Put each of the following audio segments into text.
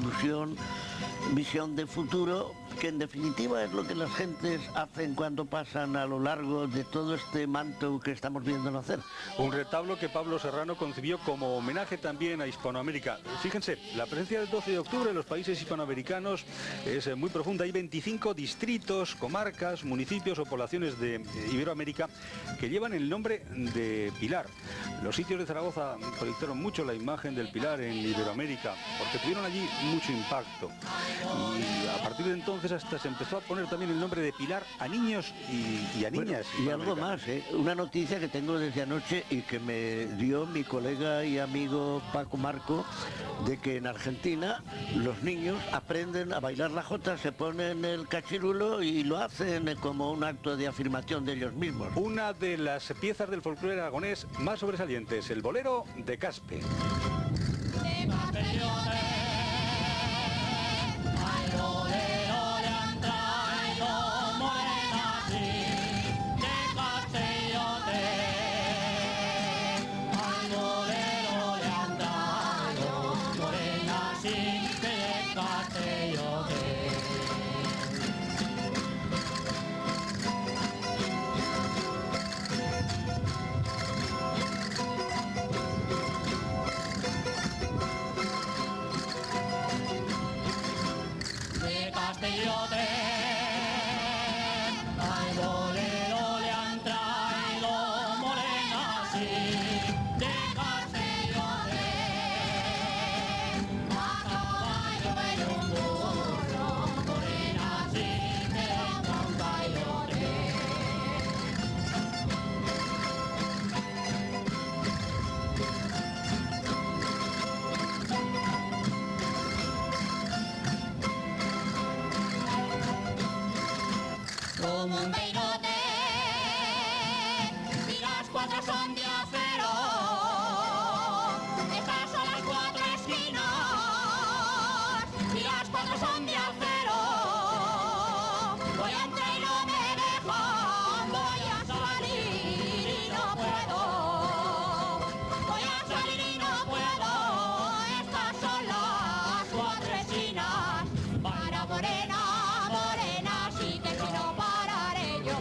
Ilusión, visión de futuro, que en definitiva es lo que las gentes hacen cuando pasan a lo largo de todo este manto que estamos viendo nacer. Un retablo que Pablo Serrano concibió como homenaje también a Hispanoamérica. Fíjense, la presencia del 12 de octubre en los países hispanoamericanos es muy profunda. Hay 25 distritos, comarcas, municipios o poblaciones de Iberoamérica que llevan el nombre de Pilar. Los sitios de Zaragoza proyectaron mucho la imagen del Pilar en Iberoamérica porque tuvieron allí mucho impacto. Y a partir de entonces hasta se empezó a poner también el nombre de Pilar a niños y a niñas. Bueno, y algo más, una noticia que tengo desde anoche y que me dio mi colega y amigo Paco Marco, de que en Argentina los niños aprenden a bailar la jota, se ponen el cachirulo y lo hacen como un acto de afirmación de ellos mismos. Una de las piezas del folclore aragonés más sobresalientes, el bolero de Caspe. Como un peirote, y las cuatro son de acero, estas son las cuatro esquinas, y las cuatro son de acero, voy a entrar y no me dejan, voy a salir y no puedo, voy a salir y no puedo, estas son las cuatro esquinas, para morena, morena, sí que si no pararé yo.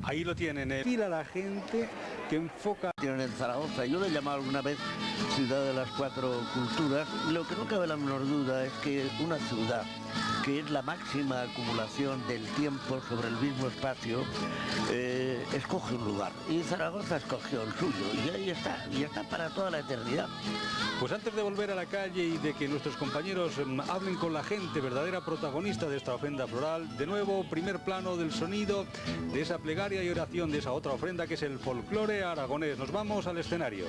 Ahí lo tienen, mira la gente que enfoca. Tienen en Zaragoza, yo lo he llamado alguna vez ciudad de las cuatro culturas. Lo que no cabe la menor duda es que una ciudad que es la máxima acumulación del tiempo sobre el mismo espacio, escoge un lugar. Y Zaragoza escogió el suyo y ahí está, y está para toda la eternidad. Pues antes de volver a la calle y de que nuestros compañeros hablen con la gente, verdadera protagonista de esta ofrenda floral, de nuevo, primer plano del sonido de esa plegaria y oración de esa otra ofrenda que es el folclore aragonés. Nos vamos al escenario.